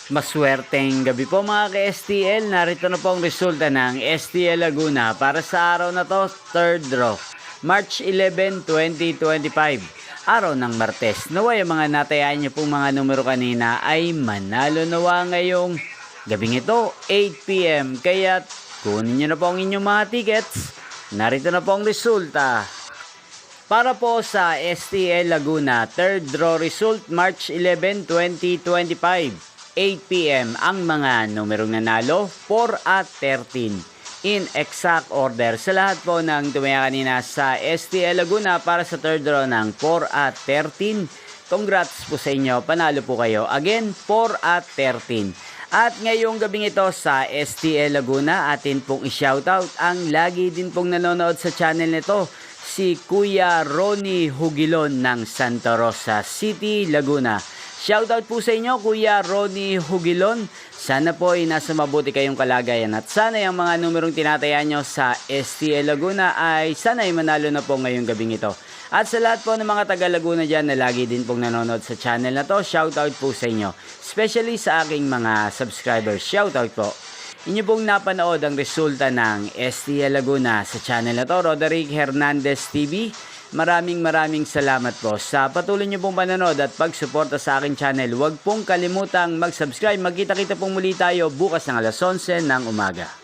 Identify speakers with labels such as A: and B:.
A: Maswerteng gabi po mga ka-STL. Narito na po ang resulta ng STL Laguna para sa araw na to, third draw. March 11, 2025. Araw ng Martes. Naway ang mga natayaan niyo pong mga numero kanina ay manalo nawa ngayong gabing ito, 8 PM. Kaya kunin niyo na po ang inyong mga tickets. Narito na po ang resulta. Para po sa STL Laguna, third draw result, March 11, 2025. 8 PM ang mga numerong nanalo, 4 at 13. In exact order sa lahat po ng tumaya kanina sa STL Laguna para sa third draw ng 4 at 13. Congrats po sa inyo, panalo po kayo. Again, 4 at 13. At ngayong gabing ito sa STL Laguna, atin pong i-shoutout ang lagi din pong nanonood sa channel nito, si Kuya Ronnie Hugilon ng Santa Rosa City, Laguna. Shoutout po sa inyo, Kuya Ronnie Hugilon. Sana po ay nasa mabuti kayong kalagayan at sana yung mga numerong tinataya nyo sa STL Laguna ay sana ay manalo na po ngayong gabing ito. At sa lahat po ng mga taga Laguna dyan na lagi din pong nanonood sa channel na to, shoutout po sa inyo. Especially sa aking mga subscribers, shoutout po. Inyo pong napanood ang resulta ng STL Laguna sa channel na to, Roderick Hernandez TV. Maraming salamat po sa patuloy niyo pong panonood at pagsuporta sa aking channel. Huwag pong kalimutang mag-subscribe. Magkita-kita pong muli tayo bukas ng alas 11 ng umaga.